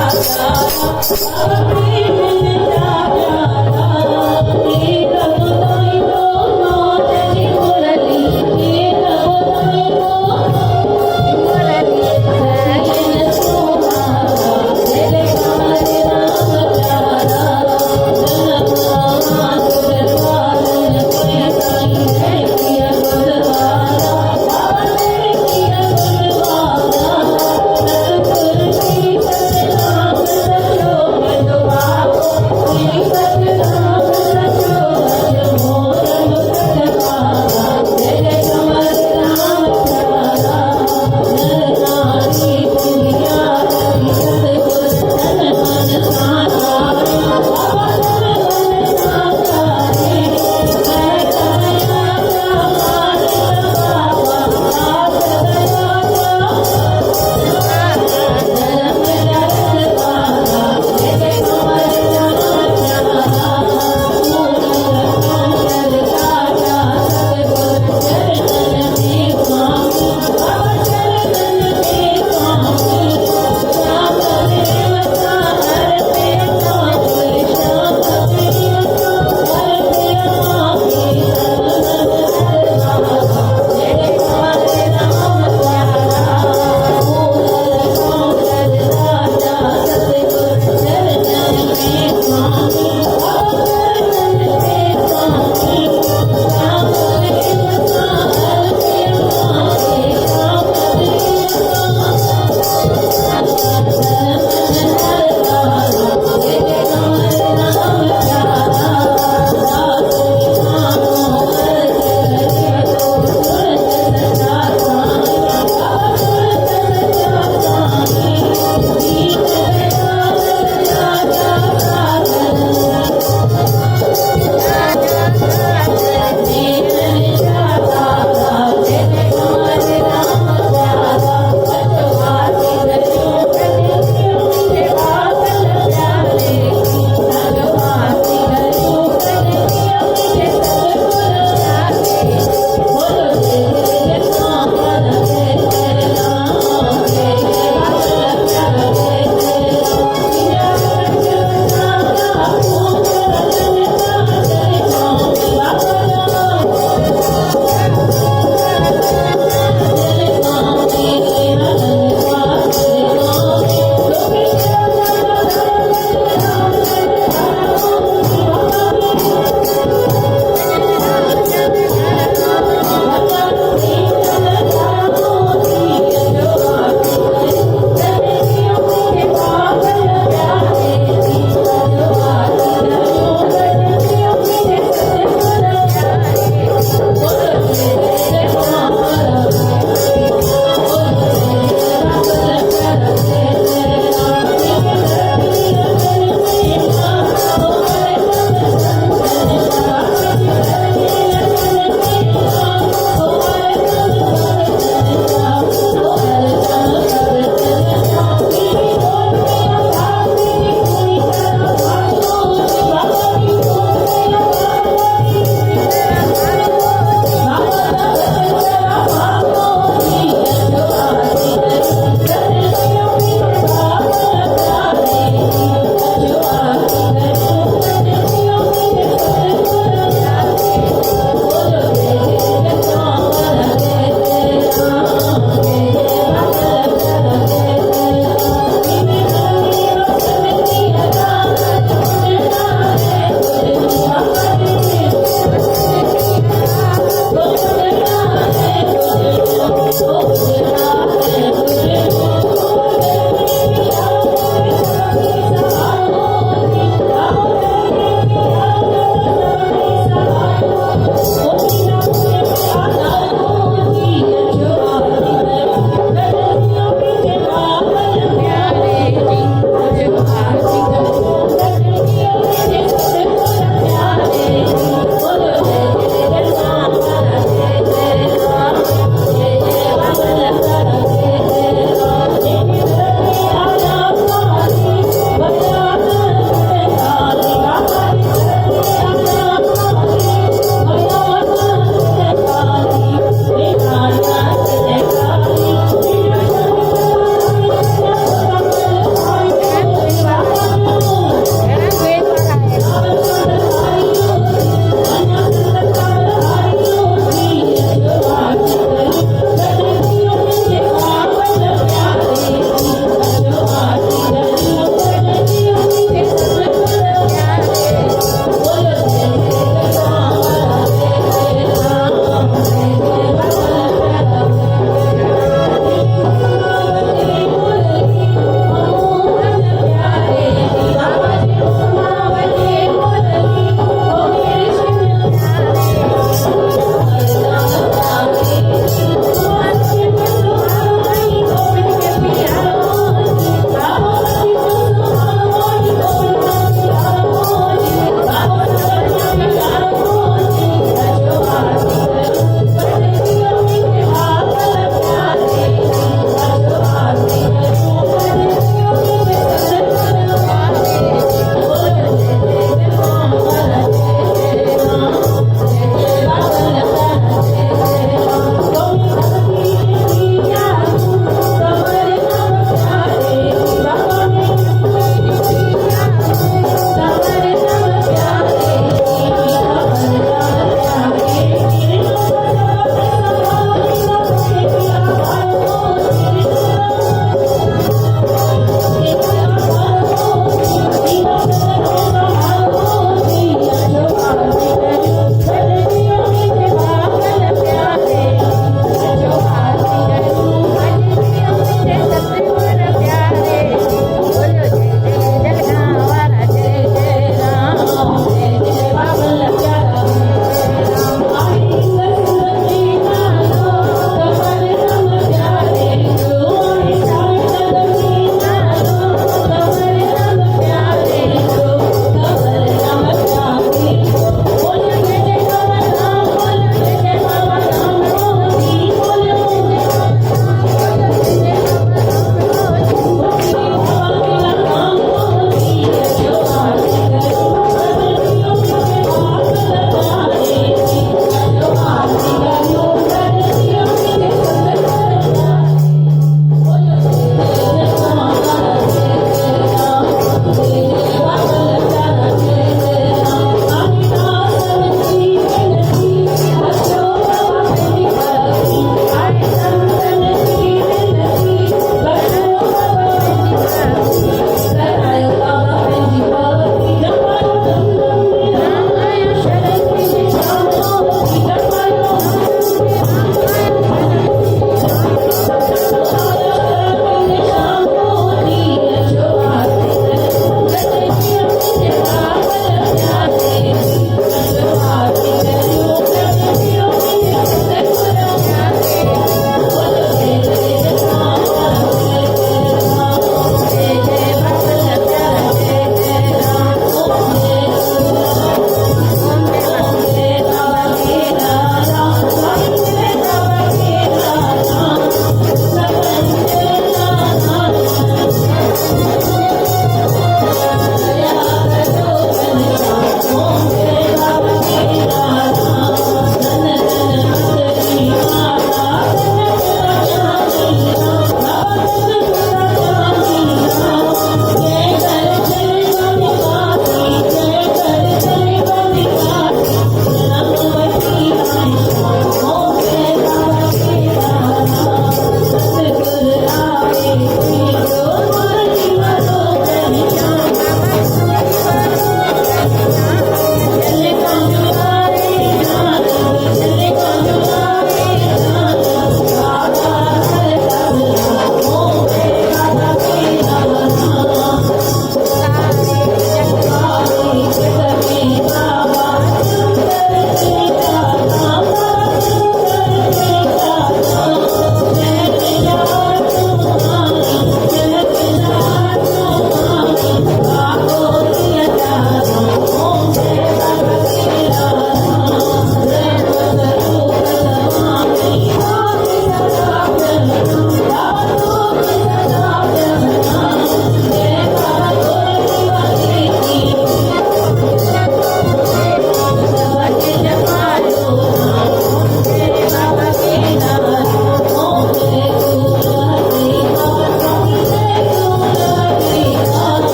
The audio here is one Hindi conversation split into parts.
Thank you.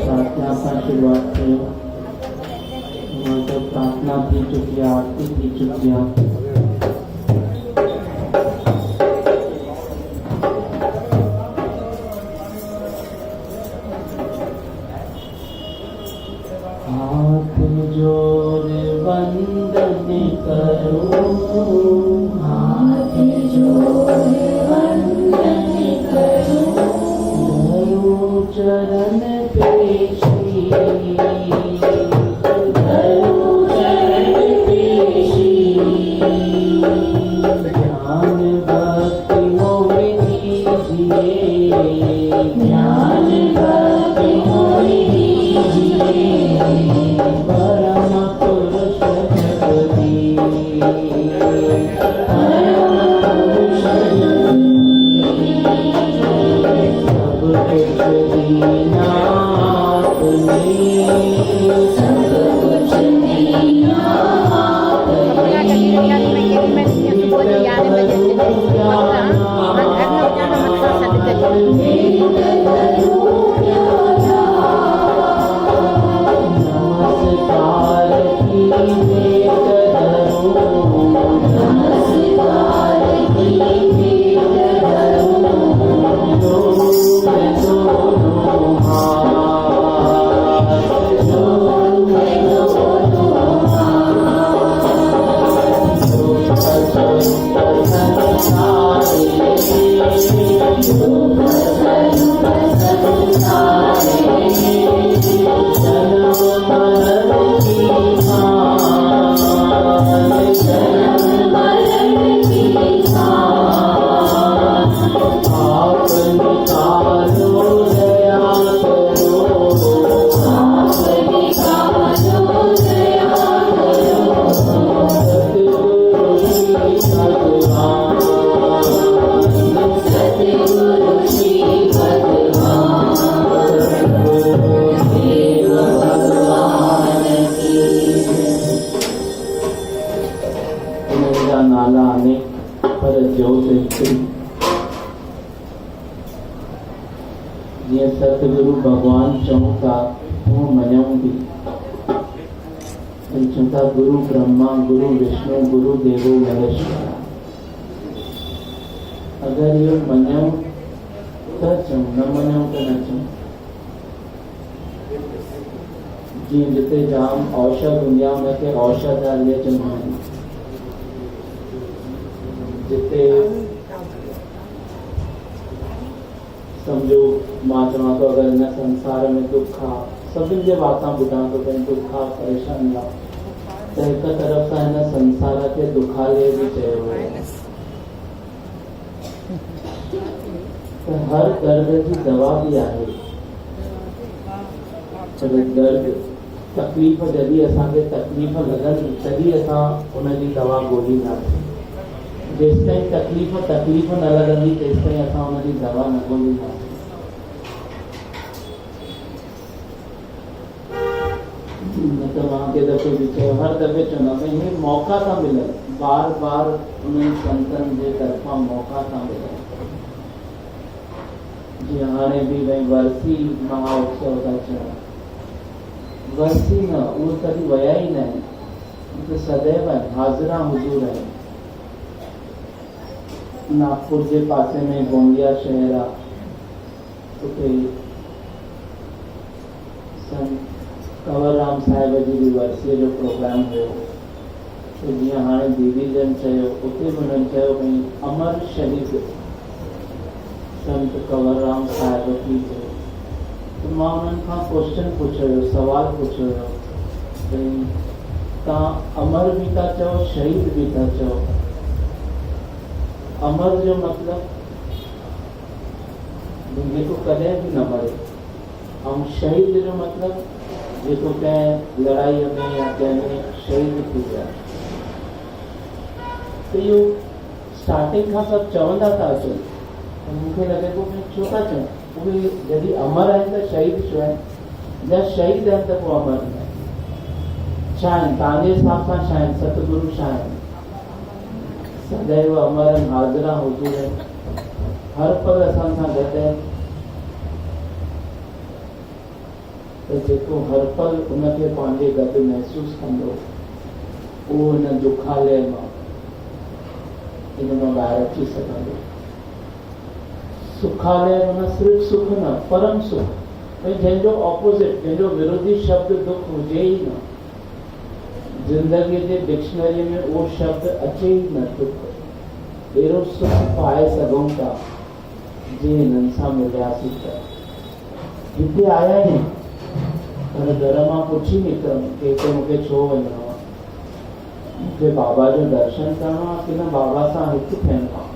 प्रार्थना का शुरुआत की प्रार्थना की चुकिया आरती की चुकिया हाथ जोड़ वंदन करो हाथ जोड़ वंदन करो धरो चरण पेशी धरो चरण पेशी ज्ञान भक्ति मोहि दीजिए ज्ञान भक्ति मोहि दीजिए परम पुरुष जगदीश परम पुरुष सब कुछ दीना आपने सब कुछ दीना नमस्कार कीजिए करो नमस्कार कीजिए करो दोनों हाथ नाला आने पर जो ये सतगुरु भगवान चौथा हूँ मनाऊंगी चौथा गुरु ब्रह्मा गुरु विष्णु गुरु देवो महेश्वर अगर ये मनाऊं तो चूं न मनाऊं तो न चूं जी जिते जाम औषध दुनिया में के औषध आलिए चुनाई जिते समझो मां चवां तो अगर हिन संसार में दुख आहे सभिनि जे वातां ॿुधां थो पिया दुख आहे परेशानी आहे त हिक तरफ़ सां हिन संसार खे दुखालय बि चयो वियो आहे त हर दर्द जी दवा बि आहे पर दर्द तकलीफ़ जॾहिं असांखे तकलीफ़ लॻंदी तॾहिं असां उनजी दवा ॻोल्हींदासीं जेसिताईं तकलीफ़ न लॻंदी तेसिताईं असां हुनजी दवा न ॻोल्हींदासीं न त मां के दफ़े बि चयो हर दफ़े चवंदा भई हे मौक़ा था मिलनि बार बार उन्हनि संतनि जे तरफ़ां मौक़ा था मिलनि जीअं हाणे बि भई वरसी महाउत्सव था चवनि वरसी न उहे कॾहिं विया ई न आहिनि सदैव हाज़िरा हुजूर आहिनि नागपुर के पासे में गोंदिया शहर आहे उते संत कंवरराम साहिब जी बि वर्सीअ जो प्रोग्राम हुयो त जीअं हाणे दीदी जन चयो उते बि हुननि चयो भई अमर शहीद संत कंवरराम साहिब की चयो त मां उन्हनि खां क्वेश्चन पुछियो हुयो सवाल पुछियो हुयो भई तव्हां अमर बि था चओ शहीद बि था चओ अमर जो मतलब जेको कॾहिं बि न मरे ऐं शहीद जो मतलब जेको कंहिं लड़ाई में या कंहिं में शहीद थी विया तो इहो स्टार्टिंग खां सभु चवंदा था अचनि, मूंखे लॻे पियो भई छो था चवनि, उहे जॾहिं अमर आहिनि त शहीद छो आहिनि, या शहीद आहिनि त पोइ अमर न आहिनि छा आहिनि? तव्हांजे हिसाब सां छा आहिनि? सतगुरु छा आहिनि? सदैव अमर आहिनि, हाज़िरा हुजूर आहिनि, हर पल असां सां गॾु आहिनि। त जेको हर पल उनखे पंहिंजे गॾु महसूसु कंदो, उहो हिन दुखालय मां इन मां ॿाहिरि अची सघंदो। सुखालय माना सिर्फ़ु सुख न, परम सुख, भई जंहिंजो ऑपोज़िट, जंहिंजो विरोधी शब्द दुख हुजे ई न, जिंदगीअ जे डिक्शनरी में उहो शब्द अचे ई न, दुख। अहिड़ो सुख पाए सघूं था जे हिननि सां मिलियासीं त। हिते आया आहियूं पर घर मां पुछी निकिरऊं कि हिते मूंखे छो वञिणो आहे, मूंखे बाबा जो दर्शन करणो आहे कि न बाबा सां हिकु थियणो आहे,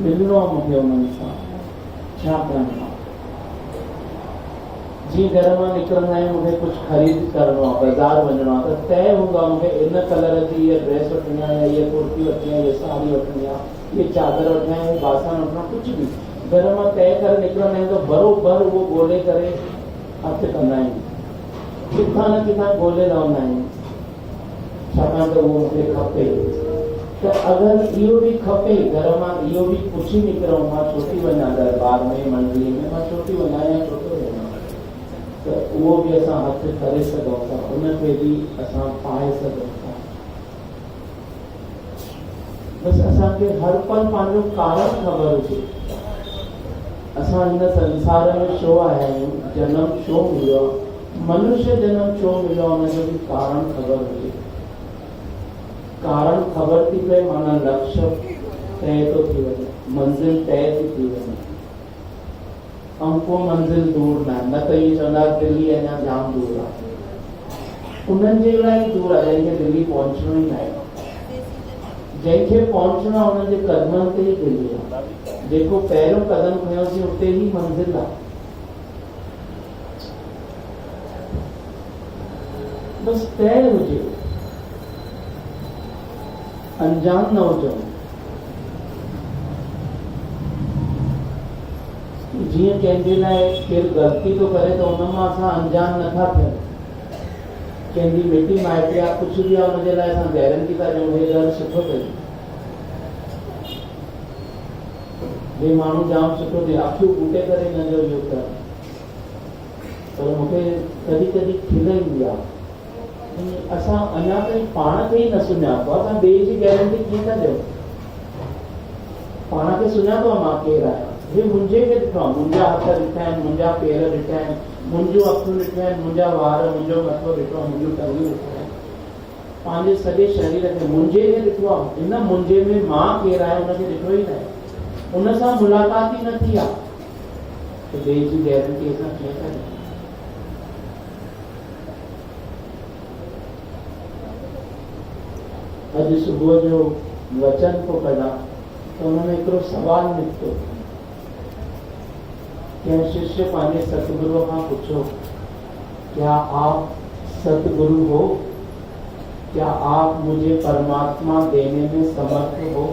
मिलणो आहे मूंखे उन्हनि सां, छा करणो आहे। जीअं घर मां निकिरंदा आहियूं, मूंखे कुझु ख़रीद करणो आहे, बाज़ारि वञिणो आहे, त तय हूंदो आहे मूंखे इन कलर जी इहा ड्रेस वठणी आहे, या इहा कुर्ती वठणी आहे, इहा साड़ी वठणी आहे, इहा चादर वठणी आहे, इहा बासण वठणा, कुझु बि घर मां तय करे निकिरंदा आहियूं त बरोबरु उहो ॻोल्हे करे हथु कंदा आहियूं, किथां न किथां ॻोल्हे रहंदा आहियूं, छाकाणि त उहो मूंखे खपे। त अगरि इहो बि खपे, घर मां इहो बि पुछी निकिरूं, मां छो थी वञा दरबार में, मंडली में, मां छो थी वञा या छो थो वञा, त उहो बि असां हथु करे सघूं था, उनखे बि असां पाए सघूं था। बसि असांखे हर पल पंहिंजो कारण ख़बर हुजे, असां हिन संसार में छो आया आहियूं, जनम छो मिलियो, मनुष्य जनम छो मिलियो, हुनजो बि कारण ख़बर हुजे। कारण ख़बर थी पए माना लक्ष्य तय थो थी वञे, मंज़िल तय थी वञे, ऐं को मंज़िल दूर न आहे, न त इहे चवंदा दिल्ली अञा जाम दूर आहे, उन्हनि जे लाइ दूर आहे जंहिंखे दिल्ली पहुचणो ई न आहे, जंहिंखे पहुचणो आहे उन्हनि जे कदमनि ते ई दिल्ली आहे, जेको पहिरियों कदम खयोसीं उते ई मंज़िल आहे। बसि तय हुजे, अनजान न हुजो। जीअं कंहिंजे लाइ केरु ग़लती थो करे त उन मां असां अनजान नथा थियूं, कंहिंजी मिटी माइटी आहे, कुझु बि आहे, हुनजे लाइ असां गारंटी था ॾियूं हे घर सुठो अथई, हे माण्हू जाम सुठो अथई, अखियूं ॿूटे करे हिनजो इहो कर। पर मूंखे कॾहिं कॾहिं खिल ईंदी आहे, असां अञा ताईं पाण खे ई न सुञातो, असां ॿिए जी गारंटी कीअं था ॾियूं? पाण खे सुञातो आहे मां केरु आहियां, हे मुंहिंजे खे ॾिठो आहे, मुंहिंजा हथ ॾिठा आहिनि, मुंहिंजा पेर ॾिठा आहिनि, मुंहिंजूं अखियूं ॾिठियूं आहिनि, मुंहिंजा वार, मुंहिंजो मथो ॾिठो आहे, मुंहिंजूं टंगियूं ॾिठियूं आहिनि, पंहिंजे सॼे शरीर खे मुंहिंजे खे ॾिठो आहे। हिन मुंहिंजे में मां केरु आहे हुनखे ॾिठो ई न आहे, उन सां मुलाक़ात ई न थी आहे, त ॿिए जी गारंटी असां कीअं था ॾियूं? अॼु सुबुह जो वचन को पढ़ा तो उन्होंने हिकिड़ो सवाल निकितो, कंहिं शिष्य पंहिंजे सतगुरुअ खां पुछो, क्या आप सतगुरु हो? क्या आप मुझे परमात्मा देने में समर्थ हो?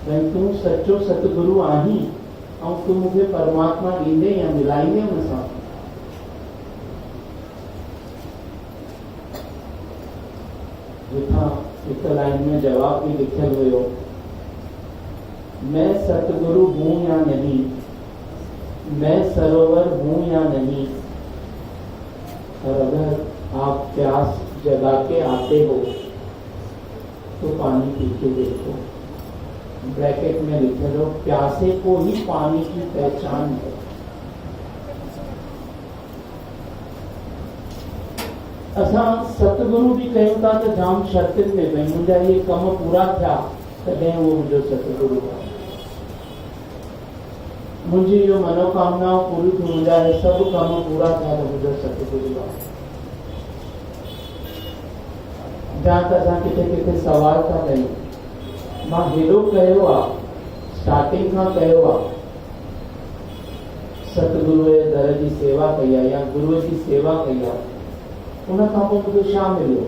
भई तूं सचो सतगुरु आहीं ऐं तूं मूंखे परमात्मा ॾींदे या मिलाईंदे हुन सां? लिखा हिक लाइन में जवाब भी लिखियल हुयो, मैं सतगुरु हूं या नहीं, मैं सरोवर हूं या नहीं, और अगर आप प्यास जगा के आते हो तो पानी पी के देखो। ब्रैकेट में लिखे लो, प्यासे को ही पानी की पहचान है। असां सतगुरु भी कयूं था त जाम शर्तुनि में, भई मुंहिंजा इहे कम पूरा थिया तॾहिं उहो मुंहिंजो सतगुरु आहे, मुंहिंजी इहो मनोकामनाऊं पूरी थियूं, मुंहिंजा इहे सभु कम पूरा थिया त मुंहिंजो सतगुरु आहे। जहाँ त असां किथे किथे सवाल था कयूं, मां हेॾो कयो आहे, स्टार्टिंग खां कयो आहे, सतगुरुअ जे दर जी सेवा कई आहे या गुरुअ जी सेवा कई आहे, उन खां पोइ मूंखे छा मिलियो?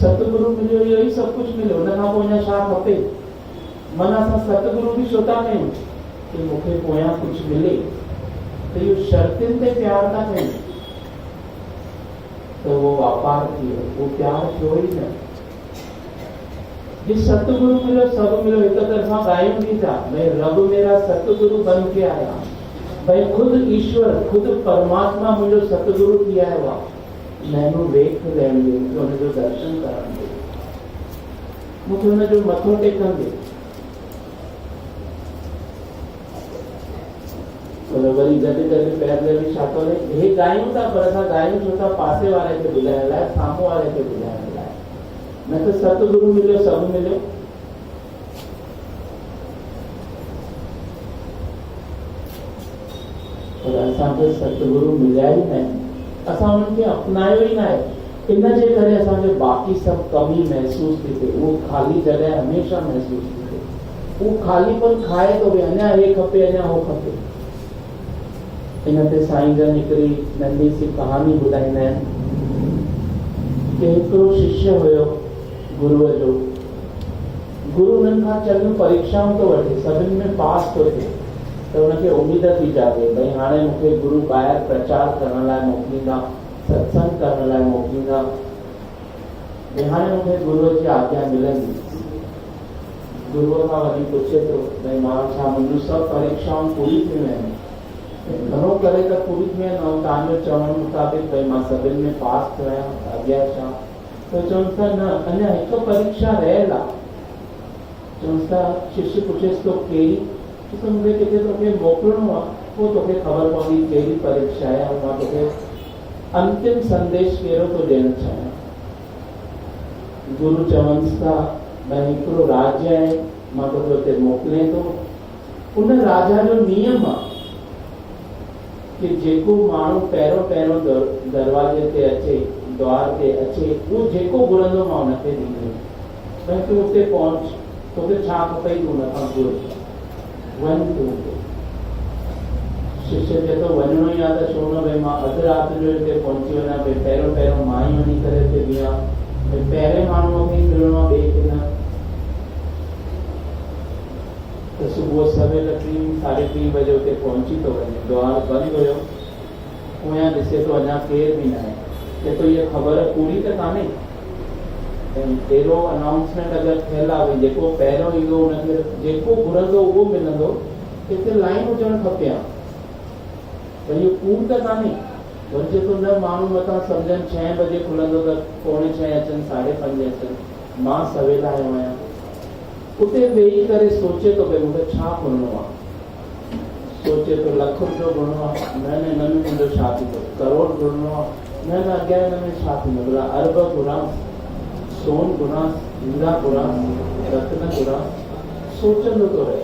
सतगुरु मिलियो, इहो ई सभु कुझु मिलियो, हुन खां पोइ अञा छा खपे? मन असां सतगुरु बि छो था कयूं कि मूंखे पोयां कुझु मिले, त इहो शर्तुनि ते प्यार था कयूं त उहो वापार थी वियो, उहो प्यार थियो ई न। जे सतगुरु मिलियो, सभु मिलियो, हिक तरफ़ा ॻायूं बि था, भई रब मेरा सतगुरु बन के आया, भई खुद ईश्वर, खुद परमात्मा मुंहिंजो सतगुरु थी आयो आहे, मैनू वेख लैण ॾे, मूंखे हुनजो दर्शन करण ॾे, मूंखे हुनजो मथो टेकण ॾे। वरी गॾु गॾु पैर बि छा थो लहे, हे ॻायूं था, पर असां ॻायूं छो था? पासे वारे खे ॿुधाइण लाइ, साम्हूं वारे खे ॿुधाइण लाइ, न त सतगुरु मिलियो, सभु मिलियो। पर असांखे सतगुरु मिलिया ई न आहिनि, असां उन्हनि खे अपनायो ई न आहे। इन जे करे असांखे बाक़ी सभु कमी महसूस थी थिए, उहो ख़ाली जॻह हमेशह महसूस थी थिए, उहो ख़ालीपन खाए थो, अञा हे खपे, अञा हो खपे। इन ते साईं जन हिकिड़ी नंढी सी कहानी ॿुधाईंदा आहिनि कि हिकिड़ो शिष्य हुयो गुरुअ जो, गुरु हुननि खां चङियूं परीक्षाऊं थो वठे, सभिनि में पास थो थिए, त हुनखे उमेद थी जागे, भई हाणे मूंखे गुरु ॿाहिरि प्रचार करण लाइ मोकिलींदा, सत्संग करण लाइ मोकिलींदा, भई हाणे मूंखे गुरुअ जी आज्ञा मिलंदी। गुरुअ खां वञी पुछे थो, भई मां छा, मुंहिंजूं सभु परीक्षाऊं पूरी थियूं आहिनि, घणो करे त पूरी थियूं आहिनि, ऐं तव्हांजो चवण मुताबिक़ भई मां सभिनि में पास थियो आहियां, अॻियां छा? त चवनि था न, अञा हिकु परीक्षा रहियल आहे। चवनि था, शिष्य पुछेसि थो कहिड़ी? त मूंखे किथे तोखे मोकिलिणो आहे, पोइ तोखे ख़बर पवंदी कहिड़ी परीक्षा आहे, ऐं मां तोखे अंतिम संदेश कहिड़ो थो ॾियणु चाहियां। गुरु चवनि था, भई हिकिड़ो राज्य आहे, मां तोखे हुते मोकिलियां थो, उन राजा जो नियम आहे कि जेको माण्हू पहिरियों दरवाजे ते अचे, द्वार ते अचे, उहो जेको घुरंदो मां हुनखे ॾींदुमि, भई तूं हुते पहुच, तोखे छा खपई तूं हुन खां घुर, वञ तूं हुते। शिष्य चए थो वञिणो ई आहे त छो न, भई मां अधु राति जो हिते पहुची वञा, भई पहिरियों मां ई वञी करे हिते बीहां, भई पहिरें माण्हूअ खे ई मिलणो आहे, ॿिए खे न। त सुबुह सवेल 3-3:30 बजे हुते पहुची थो वञे, द्वार बंदि हुयो, पोयां ॾिसे थो अञा केर बि न आहे। चए थो इहा ख़बर पूरी त कान्हे, अहिड़ो अनाउंसमेंट अगरि थियल आहे, भई जेको पहिरियों ईंदो हुनखे जेको घुरंदो उहो मिलंदो, हिते लाइन हुजणु खपे हा, भई इहो कूड़ त कान्हे। वरी चए थो न, माण्हू मथां सम्झनि 6 बजे खुलंदो त 4:45 अचनि, 5:30 अचनि, मां सवेल आयो आहियां। उते वेही करे सोचे थो भई मूंखे छा घुरणो आहे, सोचे थो लख रुपयो घुरणो आहे, न न, हिन में मुंहिंजो छा थींदो, करोड़ घुरणो आहे, न न, अॻियां हिन में छा थींदो, भला अरब घुरां, सोन घुरां, हीरा घुरां, रत्न घुरां, सोचंदो थो रहे।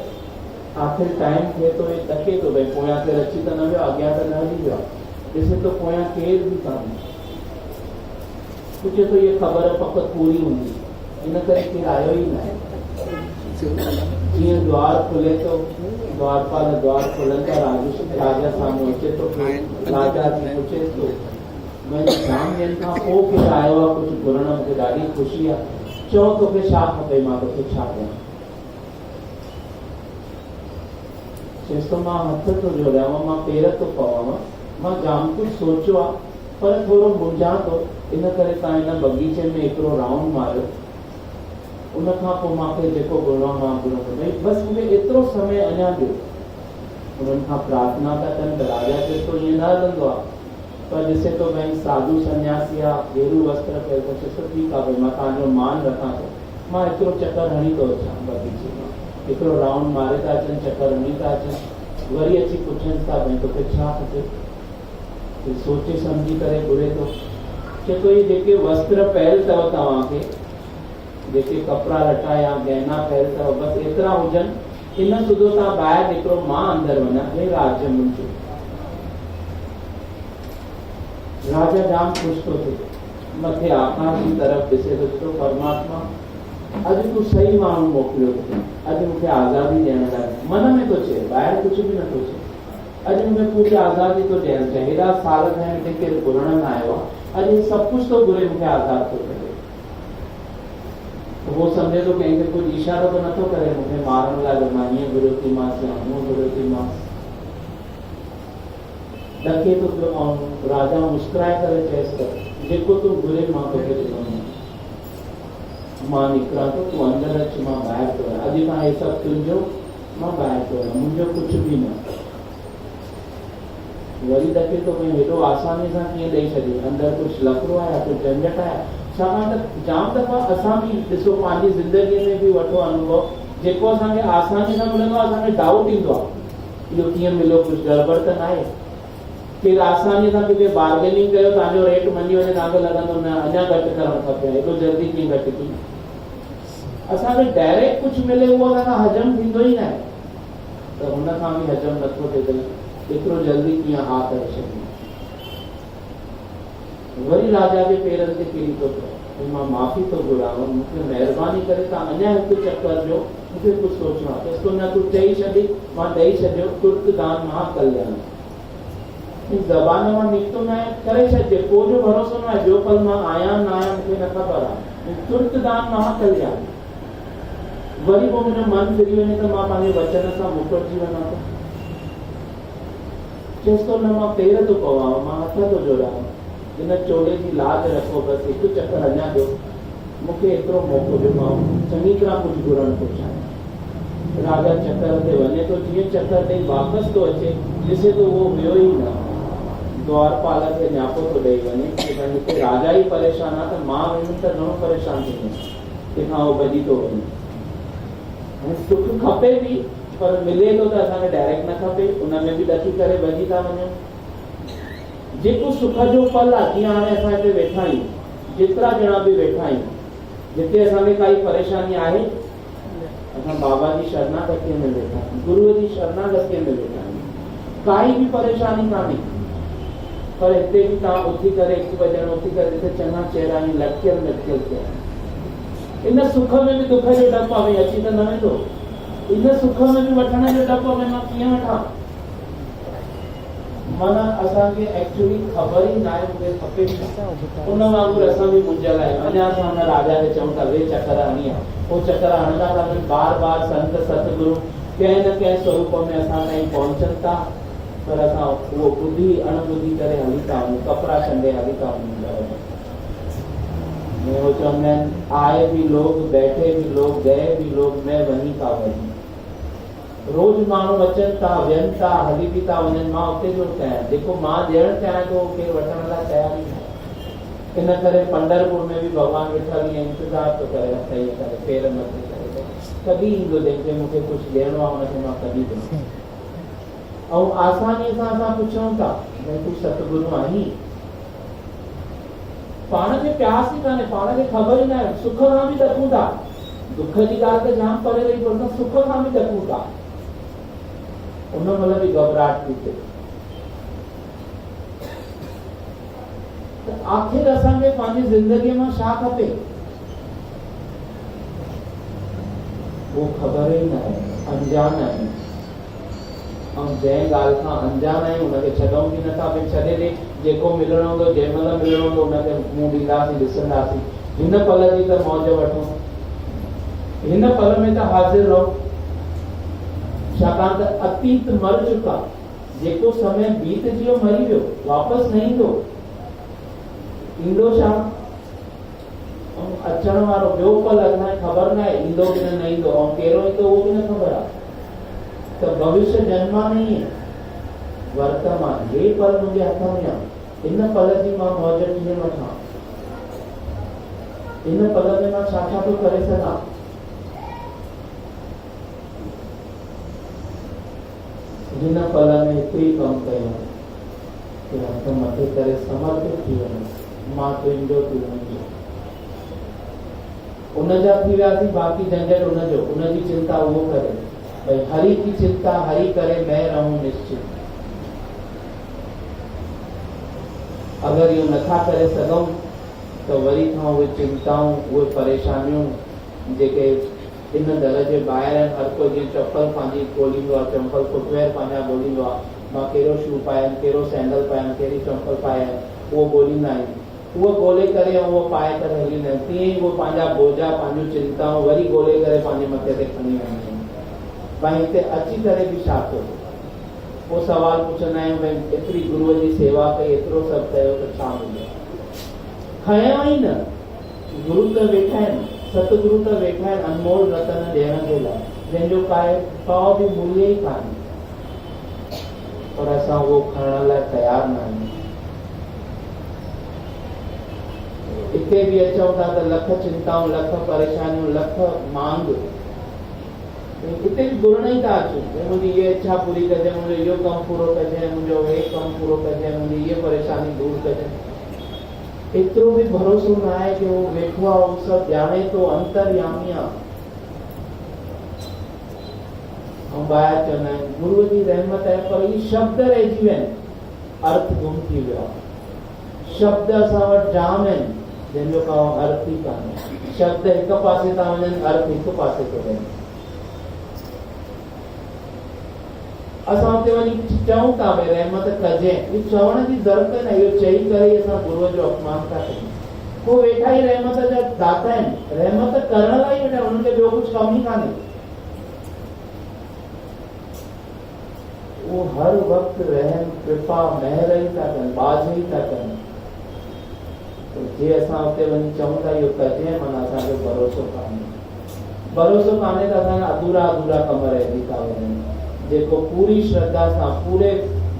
आख़िर टाइम थिए थो, हे ॾके थो, भई पोयां केरु अची त न वियो, अॻियां त न हली वियो, ॾिसे थो पोयां केरु बि कान्हे। पुछे थो इहा ख़बर पक पूरी हूंदी, इन करे केरु आयो ई न आहे। जीअं द्वार खुले थो, द्वारपाल द्वार खुलनि था, राजा साम्हूं अचे थो, राजा खे पुछे थो, मुंहिंजे जाम ॾींहंनि खां पोइ केरु आयो आहे कुझु घुरण, मूंखे ॾाढी ख़ुशी आहे, चओ तोखे छा खपे, मां तोखे छा कयां? चएसि थो मां हथ थो जोड़ियांव, मां पेर थो पवांव, मां जाम कुझु सोचियो आहे, पर थोरो मुंझां थो, इन करे तव्हां हिन बगीचे में हिकिड़ो राउंड मारियो, उन खां पोइ मूंखे जेको घुरणो आहे मां घुरंदो, भई बसि मूंखे एतिरो समय अञा ॾियो। उन्हनि खां प्रार्थना था कनि त राजा चए थो ईअं न हलंदो आहे, पर ॾिसे थो भई साधू सन्यासी आहे, गेरू वस्त्र पियो, त चए थो ठीकु आहे, भई मां तव्हांजो मान रखां थो, मां हिकिड़ो चकर हणी थो अचां बगीचे मां, हिकिड़ो राउंड मारे था अचनि, चकर हणी था अचनि, वरी अची पुछनि था भई तोखे छा खपे, सोचे सम्झी करे घुरे थो। चए थो इहे जेके वस्त्र पहिरियल अथव तव्हांखे, जेके कपिड़ा लटा या गहना पहिरियल अथव, बसि एतिरा हुजनि, इन सुधो तव्हां ॿाहिरि निकिरो, मां अंदरि वञा, हे राज्य मुंहिंजो। राजा जाम ख़ुशि थो थिए, मथे आकाश जी तरफ़ ॾिसे थो, चए परमात्मा अॼु तूं सही माण्हू मोकिलियो, अॼु मूंखे आज़ादी ॾियण लाइ, मन में थो चए, ॿाहिरि कुझु बि नथो चए, अॼु मूंखे पूरी आज़ादी थो ॾियणु चाहे, हेॾा साल थिया हिते केरु घुरण न आयो आहे, अॼु सभु कुझु थो घुरे, मूंखे आज़ादु थो करे। वो समझे तो कंहिंखे कुछ इशारो तो नथो करे मूंखे मारण लाइ मां हीअं घुरियो थी मांसि या हूअं घुरियो थी मांसि। ॾके तो पियो ऐं राजा मुस्कुराए करे चएसि त जेको तूं घुरे मां तोखे ॾिनो, मां निकिरां थो, तूं अंदरि अच, मां ॿाहिरि थो वञा, अॼु खां हे सभु तुंहिंजो, मां ॿाहिरि थो वञा, मुंहिंजो कुझु बि न। वरी ॾके तो पियो हेॾो आसानी सां कीअं ॾेई छॾी, अंदरि कुझु लफड़ो आहे या कुझु झंझट आहे। छाकाणि त जाम दफ़ा असां बि ॾिसो पंहिंजी ज़िंदगीअ में बि वठो अनुभव, जेको असांखे आसानी सां मिलंदो आहे असांखे डाउट ईंदो आहे इहो कीअं मिलियो, कुझु गड़बड़ त न आहे। केरु आसानीअ सां किथे बार्गेनिंग कयो, तव्हांजो रेट मञी वञे, तव्हांखे लॻंदो न अञा घटि करणु खपे, हेॾो जल्दी कीअं घटि थी। असांखे डायरेक्ट कुझु मिले उहो असांखां हजम थींदो ई न आहे, त हुन खां बि हजम नथो थिए त एतिरो जल्दी कीअं हा करे छॾियो। वरी राजा जे पेरनि ते किरी थो पियो, मां माफ़ी थो घुरां, मूंखे महिरबानी करे तव्हां अञा हिकु चकर ॾियो, मूंखे कुझु सोचणो आहे। तेसितो न तूं चई छॾी, मां ॾेई छॾियो, तुर्त दान महाकल्याण, ज़बान मां निकितो न आहे, करे छॾिजे, पोइ जो भरोसो न आहे, जो पल मां आहियां न आहियां मूंखे न ख़बर आहे, तुर्त दान महाकल्याण। वरी पोइ मुंहिंजो मन फिरी वञे त मां पंहिंजे वचन सां मुकरजी वञा थो, चएसि थो न मां पेर थो पवां, मां हथ थो जोड़ां, इन चोले जी लाज रखो, बसि हिकु चकर अञा ॾियो, मूंखे एतिरो मौक़ो ॾियो, मां चङी तरह कुझु घुरणु थो चाहियां। राजा चकर ते वञे थो, जीअं चकर ॾेई वापसि थो अचे, ॾिसे थो उहो वियो ई न, द्वारपाल खे न्यापो थो ॾेई वञे कि भई हिते राजा ई परेशान आहे त मां वेंदुमि त घणो परेशान थींदुमि, तंहिंखां उहो भॼी थो वञे। सुख खपे बि पर मिले थो त असांखे डायरेक्ट न खपे, उन में बि ॾकी करे भॼी था वञूं। जेको सुख जो फल आहे, जीअं हाणे असां हिते वेठा आहियूं, जेतिरा ॼणा बि वेठा आहियूं, जिते असांखे काई परेशानी आहे असां बाबा जी शरणागतीअ में वेठा आहियूं, गुरूअ जी शरणागतीअ में वेठा आहियूं, काई बि परेशानी कान्हे। पर हिते बि तव्हां उथी करे हिकु ॿ ॼणा उथी करे हिते चङा चेहरा आहिनि लटकियल लटकियल थिया, इन सुख में बि दुख जो डपु आहे, भई अची त न वेंदो, इन सुख में बि वठण जो डपु आहे, मां कीअं वठां। माना असांखे एक्चुअली ख़बर ई न आहे मूंखे खपे, उन वांगुरु असां बि मुंझल आहियूं। अञा असां हुन राजा खे चऊं था वे चकर हणी आहे, उहो चकर हणंदा था वञनि, बार बार संत सतगुरु कंहिं न कंहिं स्वरूप में असां ताईं पहुचनि था, पर असां उहो ॿुधी अणॿुधी करे हली था वञूं, कपिड़ा छंडे हली था वञूं। वो चवंदा आहिनि आए भी लोग, बैठे भी लोग, गए भी लोग, मैं वहीं का वहीं। रोज माण्हू अचनि था, वियनि था, हली बि था वञनि, मां उते जो चाहियां, जेको मां ॾियणु चाहियां थो केरु वठण लाइ तयार ई न। इन करे पंढरपुर में बि भॻवानु वेठा ईअं इंतज़ार थो करे, हथ ईअं करे, पेर मथे करे, कॾहिं ईंदो जंहिंखे मूंखे कुझु ॾियणो आहे हुनखे मां कॾहिं ॾियां। ऐं आसानीअ सां असां पुछूं था भई तूं सतगुरू आहीं, पाण खे प्यास ई कान्हे, पाण खे ख़बर ई न आहे, सुख खां बि ॾकूं था, दुख जी ॻाल्हि त जाम परे रही, पर सुख खां बि ॾकूं था, उन महिल बि घबराहट थी थिए। त आख़िर असांखे पंहिंजी ज़िंदगीअ मां छा खपे, वो ख़बर ई न आहे, अंजान आहियूं। ऐं जंहिं ॻाल्हि खां अंजान आहियूं उनखे छॾूं बि नथा, भई छॾे ॾे, जेको मिलणो हूंदो जंहिं महिल मिलणो हूंदो उनखे मुंहुं ॾींदासीं, ॾिसंदासीं, हिन पल जी त मौज वठूं, हिन पल में त हाज़िर रहो, छाकाणि त अतीत मर चुका, जेको समय बीतजी वियो मरी वियो, वापसि न ईंदो, ईंदो छा, अचण वारो ॿियो पल असांखे ख़बर न आहे ईंदो की न ईंदो, ऐं कहिड़ो ईंदो उहो बि न ख़बर आहे। त भविष्य जन्मा नहीं है, वर्तमान ये पल मुंहिंजे हथ में आहे, इन पल जी मां मौज कीअं वठां, इन पल में मां छा छा थो करे सघां। हिन पल में हिकु ई कमु कयो कि हथ मथे करे समर्पित थी वञो, मां तुंहिंजो तूं मुंहिंजो, उनजा थी वियासीं, बाक़ी झंझट उनजो, उनजी चिंता उहो करे, भई हरि की चिंता हरि करे मैं रहूं निश्चित। अगर इहो नथा करे सघूं त वरी खां उहे चिंताऊं, उहे परेशानियूं जेके इन दर जे ॿाहिरि आहिनि, हर कोई जीअं चप्पल पंहिंजी ॻोल्हींदो आहे, चंपल फुटवेयर पंहिंजा ॻोल्हींदो आहे, मां कहिड़ो शू पायां, कहिड़ो सैंडल पायां, कहिड़ी चंपल पायां, उहो ॻोल्हींदा आहियूं। वो ॻोल्हे करे ऐं उहो पाए करे हली वेंदा आहिनि। तीअं ई उहो पंहिंजा बोझा पंहिंजूं चिंताऊं वरी ॻोल्हे करे पंहिंजे मथे ते खणी वेंदा आहिनि। भई हिते अची करे बि छा कयो? पोइ सवाल पुछंदा आहियूं, भई एतिरी गुरूअ जी सेवा कई, एतिरो सभु कयो त छा मिलियो? खयो ई न। गुरू त वेठा आहिनि, सतगुरू त वेठा आहिनि अनमोल रतन ॾियण जे लाइ, जंहिंजो का बि मूल्य ई कान्हे, पर असां उहो खणण लाइ तयार न आहियूं। हिते बि अचूं था त लख चिंताऊं, लख परेशानियूं, लख मांग, हिते बि घुरण ई था अचूं। मुंहिंजी ये इच्छा पूरी कजे, मुंहिंजो इहो कमु पूरो कजे, मुंहिंजो हे कमु पूरो कजे, मुंहिंजी ये परेशानी दूर कजे। एतिरो बि भरोसो न आहे कि उहो वेठो आहे, उहो सभु ॼाणे थो, अंतर्यामी आहे। ऐं ॿाहिरि चवंदा आहिनि गुरूअ जी रहमत आहे, पर ही शब्द रहिजी विया आहिनि, अर्थ गुम थी वियो आहे। शब्द असां वटि जाम आहिनि जंहिंजो का अर्थ ई कान्हे। शब्द हिकु पासे था वञनि, अर्थ हिकु पासे थो वञे। असां हुते वञी चऊं था भई रहमत कजे, इहो चवण जी ज़रूरत न, इहो चई करे असां गुरूअ जो अपमान था कयूं। को वेठा ई रहमत जा दाता आहिनि, रहमत करण लाइ वेठा, हुननि खे ॿियो कुझु कमु ई कान्हे। वो हर वक्त रहम कृपा महर ही था कनि, बाज ही था कनि। तो जे असां हुते वञी चऊं था इहो कजे, माना असांजो भरोसो कान्हे। भरोसो कान्हे त असांजा अधूरा अधूरा कम रहिजी था वञनि। जेको पूरी श्रद्धा सां, पूरे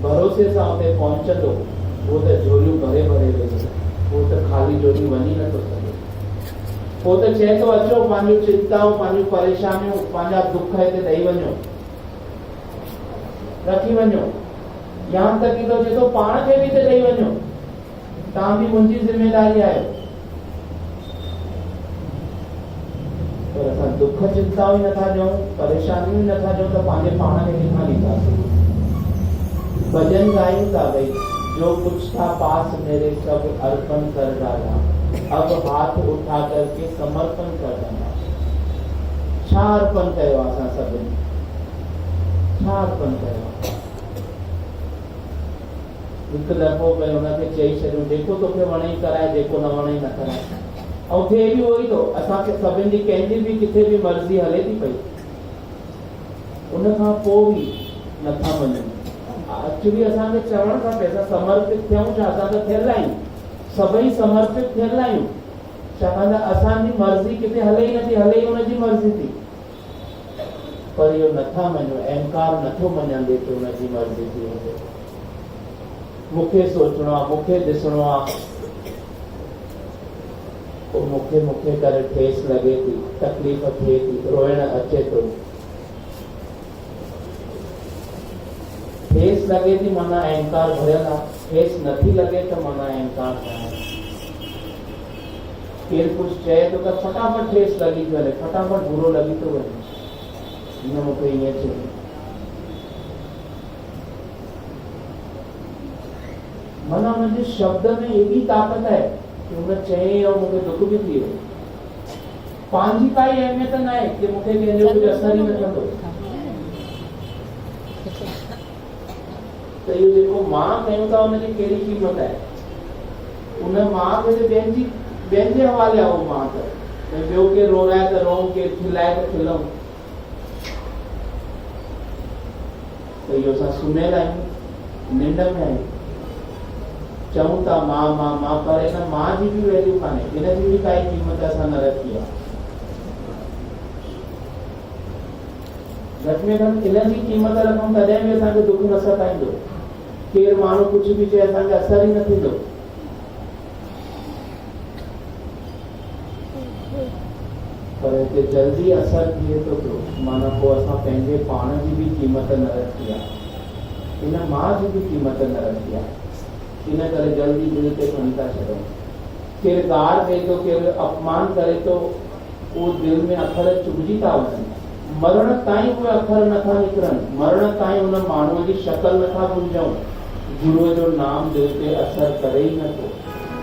भरोसे सां हुते पहुचंदो, उहो त झोलियूं भरे भरे वेंदो, उहो त ख़ाली झोलियूं वञी नथो सघे। पोइ त चए थो अचो, पंहिंजूं चिंताऊं, पंहिंजूं परेशानियूं, पंहिंजा दुख हिते ॾेई वञो, रखी वञो। यहाँ तक कि तो चए थो पाण खे बि हिते ॾेई वञो, तव्हां बि मुंहिंजी ज़िम्मेदारी आहियो। पर असां दुख चिंताऊं ई नथा ॾियूं, परेशानियूं ई नथा ॾियूं, त पंहिंजे पाण खे किथां ॾींदासीं? भजन गायूं था भई, जो कुछ था पास मेरे सब अर्पण कर डाला, अब हाथ उठा करके समर्पण कर डाला। छा अर्पण कयो असां सभिनी? छा अर्पण कयो? हिकु दफ़ो भई हुनखे चई छॾियो, जेको तोखे वणे कराए, जेको न वणे न कराए। ऐं थिए बि उहो ई थो, असांखे सभिनि जी कंहिंजी बि किथे बि मर्ज़ी हले थी पई, उनखां पोइ बि नथा वञनि। एक्चुअली असांखे चवणु खपे, असां समर्पित थियूं छा? असां त थियल आहियूं, सभई समर्पित थियल आहियूं, छाकाणि त असांजी मर्ज़ी किथे हले ई नथी, हले ई हुनजी मर्ज़ी थी। पर इहो नथा मञो, अहंकार नथो मञण ॾे कि हुनजी मर्ज़ी थी हुजे। मूंखे सोचणो आहे, मूंखे ॾिसणो आहे, मूंखे मूंखे करे ठेस लॻे थी, तकलीफ़ थिए थी, रोइण अचे थो। ठेस लॻे थी माना अहंकार भरियल आहे, ठेस नथी लॻे त माना अहंकार आहे। केरु कुझु चए थो त फटाफट ठेस लॻी थी वञे, फटाफट बुरो लॻी थो वञे, हिन मूंखे ईअं चयो। माना हुनजे शब्द में एॾी ताक़त आहे कि हुन चई ऐं मूंखे दुख बि थी वियो। पंहिंजी काई अहमियत न आहे कि मूंखे कंहिंजो कुझु असर ई न कंदो। त इहो जेको मां कयूं था हुनजी कहिड़ी क़ीमत आहे? उन मां खे ॿियनि जे हवाले आहे। उहो मां त ॿियो केरु रोराए त रोऊं, केरु खिलाए त खिलऊं। त इहो असां सुम्हियल आहियूं, निंड में आहियूं, चऊं था मां मां मां, पर हिन मां जी बि वैल्यू कान्हे, हिनजी बि काई क़ीमत असां न रखी आहे। घटि में घटि हिनजी क़ीमत रखूं तॾहिं बि असांखे दुख न सताईंदो। केरु माण्हू कुझु बि चए असांखे असर ई न थींदो। पर हिते जल्दी असर थिए थो पियो, माना पोइ असां पंहिंजे पाण जी बि क़ीमत न रखी आहे, हिन मां जी बि क़ीमत न रखी आहे। इन करे जल्दी दिलि ते खणी था छॾूं। केरु गार ॾे थो, केरु अपमान करे थो, उहो दिलि में अखर चुभिजी था वञनि। मरण ताईं उहे अखर नथा निकिरनि, मरण ताईं हुन माण्हूअ जी शकल नथा भुलिजूं। गुरूअ जो नाम दिलि ते असर करे ई नथो,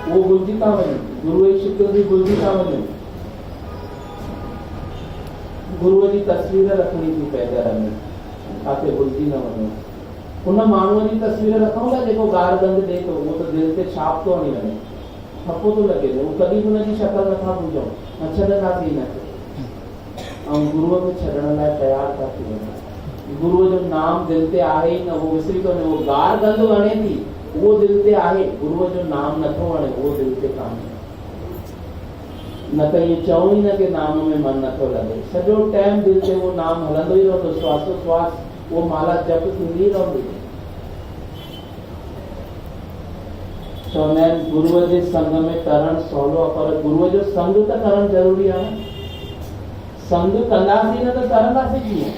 उहो भुलिजी था वञनि, गुरूअ जी शिकिल बि भुलिजी था वञनि। गुरूअ जी तस्वीर रखणी थी पए घर में, किथे भुलिजी न वञो। हुन माण्हूअ जी तस्वीर रखूं था जेको गार गंद ॾे थो, उहो त दिलि ते छाप थो हणी वञे। थप्पो तो लगे वो कभी भी उनकी शक्ल नथा भुलूं न छॾंदासीं न ऐं गुरुअ खे छॾण लाइ तयार था थी वञूं। गुरुअ जो नाम दिल ते आहे ई न, वो विसरी थो वञे। वो गार गंद हणे थी, उहो दिल ते आहे, गुरुअ जो नाम नथो वणे, उहो दिल ते कान्हे। न त इहे चऊं ई न कि नाम में मन नथो लॻे, सॼो टाइम दिल ते वो नाम हलंदो ई रहंदो, श्वासोश्वास वो माला जप थींदी रहंदी। चवंदा आहिनि गुरुअ जे संग में तरण सवलो आहे, पर गुरुअ जो संग त करणु ज़रूरी आहे। संग कंदासीं न त तरंदासीं कीअं?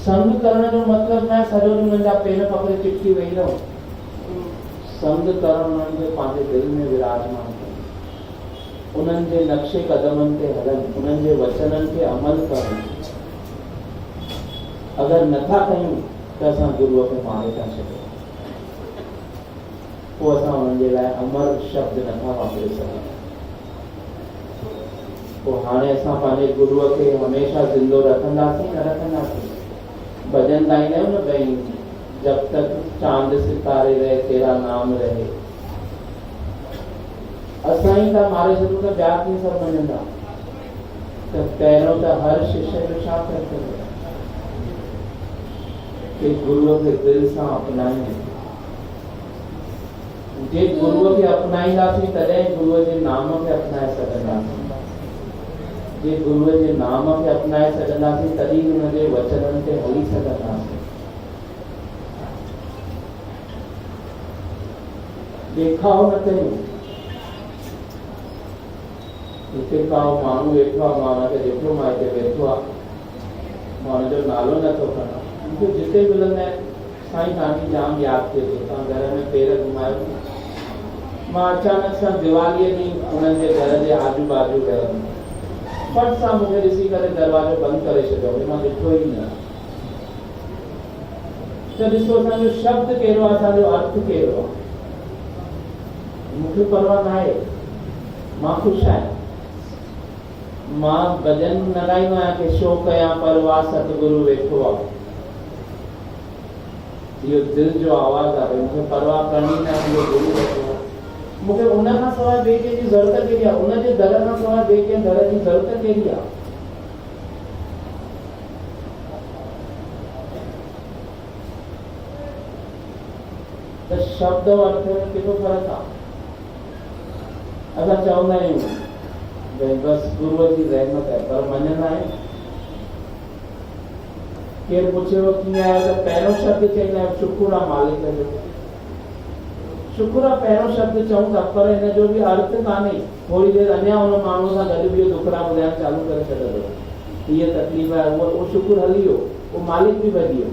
संग करण जो मतिलबु न सॼो ॾींहुं उन्हनि जा पेर पकड़े चिपकी वेही रहो। संग करणु उन्हनि खे पंहिंजे दिलि में विराजमान कनि, उन्हनि जे नक्शे क़दमनि ते हलनि, उन्हनि जे वचननि खे अमल कनि। अगरि नथा कयूं त असां गुरुअ खे मारे था छॾियूं, पोइ असां उन्हनि जे लाइ अमर शब्द नथा वापरे सघूं। पोइ हाणे असां पंहिंजे गुरुअ खे हमेशह ज़िंदो रखंदासीं न रखंदासीं? भॼन गाईंदा आहियूं न भई, जब तक चांद सितारे रहे तेरा नाम रहे। असां ई था मारे छॾूं त ॿिया कीअं सभु मञंदा? त पहिरियों त हर शिष्य जो छा कर्तव्य कि गुरुअ खे दिलि सां अपनायूं। जे गुरुअ खे अपनाईंदासीं तॾहिं गुरुअ जे नाम खे अपनाए सघंदासीं। जे गुरुअ जे नाम खे अपनाए सघंदासीं तॾहिं हुन जे वचननि ते हली सघंदासीं। देखाव न कयूं। हिते का माण्हू वेठो आहे, मां हुनखे ॾिठो, मां हिते वेठो आहे, मां हुनजो नालो नथो खणां, मूंखे जिते मिलंदा आहिनि साईं तव्हांजी जाम यादि थिए थो, तव्हां घर में पेर घुमायो। मां अचानक सां दिवालीअ ॾींहुं उन्हनि जे घर जे आजू बाजू वियमि, फट सां मूंखे ॾिसी करे दरवाजो बंदि करे छॾियो, मां ॾिठो ई न। त ॾिसो असांजो शब्द कहिड़ो आहे, असांजो अर्थ कहिड़ो आहे। मूंखे परवाह न आहे, मां ख़ुशि आहियां। मां भॼन न ॻाईंदो आहियां कि शो कयां, परवाह सतगुरु वेठो आहे। इहो दिलि जो आवाज़ आहे, मूंखे परवाह करणी न आहे, इहो गुरु वेठो आहे। मूंखे उन खां सवाइ ॿिए कंहिंजी ज़रूरत कहिड़ी आहे? उन जे दर खां सवाइ ॿिए कंहिं दर जी ज़रूरत कहिड़ी आहे? त शब्द और अर्थ में केतिरो फ़र्क़ु आहे? असां चवंदा आहियूं भई बसि गुरुअ जी रहमत आहे, पर मञंदा आहियूं? केरु पुछेव कीअं आहियो त पहिरियों शब्द चईंदा आहियूं शुकुर आहे मालिक जो। शुकुर आहे पहिरियों शब्द चऊं था, पर हिन जो बि अर्थ कान्हे। थोरी देरि अञा हुन माण्हूअ सां गॾु बि दुखड़ा ॿुधाइण चालू करे छॾंदो, हीअ तकलीफ़ आहे, उहो शुकुर हली वियो, उहो मालिक बि भॼी वियो,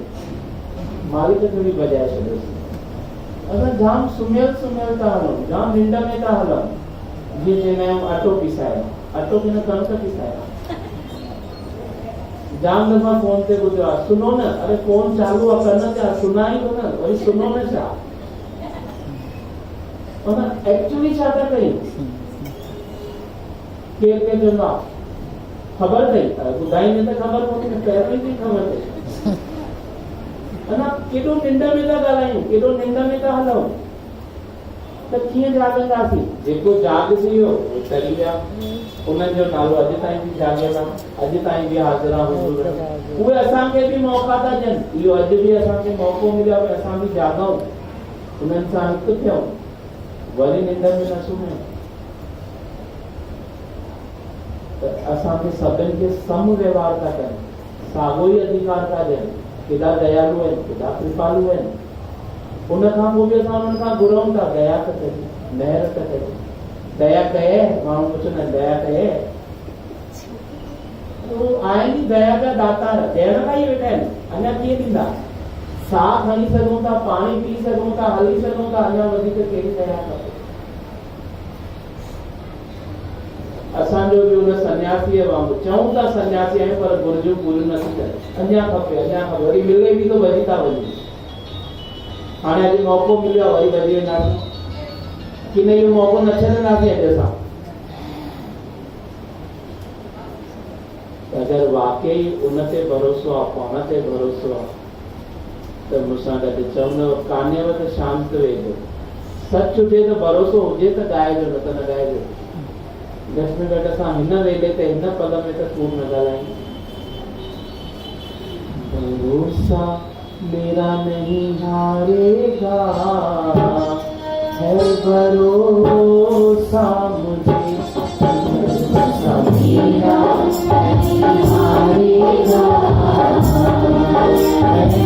मालिक खे बि भॼाए छॾियोसीं। असां जाम सुम्हियल था हलूं, जाम निंड में था हलूं। जीअं चवंदा आहियूं अटो पिसायो, अटो कीन कणिक पिसायो। जाम दफ़ा फोन ते ॿुधियो आहे, सुनो न, अरे फोन चालू आहे, कन ते सुना ई कोन, वरी सुनो न छा? एक्चुअली छा था कयूं? केरु केरु चवंदो आहे ख़बर अथई, ॿुधाईंदे त ख़बर कोन्हे, पहिरियों ई ख़बर अथई। अञा केॾो निंड में था ॻाल्हायूं, केॾो निंड में था हलूं, त कीअं जाॻंदासीं? जेको जाॻसी वियो उहो तरी विया, उन्हनि जो नालो अॼु ताईं बि जाॻियल आहे, अॼु ताईं बि हाज़िर आहे। उहे असांखे बि मौक़ा था ॾियनि, इहो अॼु बि असांखे मौक़ो मिलियो आहे कि असां बि जाॻूं, उन्हनि सां हिकु थियूं, वरी निंड में न सुम्हियूं। त असांखे सभिनि खे सम व्यवहार था कनि, साॻियो ई अधिकार था ॾियनि, केॾा दयालु आहिनि, केॾा कृपालु आहिनि। उन खां पोइ बि असां उन्हनि खां घुरऊं था दया त कजे, महर त कजे। दया कये, माण्हू पुछंदा आहिनि दया कये, आहिनि ई दया जा दातार, ॾियण खां ई वेठा आहिनि, अञा कीअं ॾींदा? साह खणी सघूं था, पाणी पी सघूं था, हली सघूं था, अञा वधीक कहिड़ी दया खपे? असांजो बि उन सन्यासीअ वांगुरु चऊं था सन्यासी आहियूं, पर घुरिजूं पूरियूं नथी करे, अञा खपे, वरी मिले बि तो भॼी था वञूं। हाणे अॼु मौक़ो मिलियो आहे, वरी भॼी वेंदासीं कि न? इहो मौक़ो न छॾंदासीं अॼु असां। अगरि वाकई उन ते भरोसो आहे, पाण ते भरोसो आहे, त मूंसां गॾु चवंदव कान्हेव त शांत वेठो, सच हुजे तो भरोसो हुजे तो ॻाइजो, न त न ॻाइजो। घटि में घटि असां हिन वेले ते हिन पल में त कूड़ न ॻाल्हायूं। भरोसा मेरा नहीं हारेगा, है भरोसा मुझे, मेरा नहीं हारेगा, है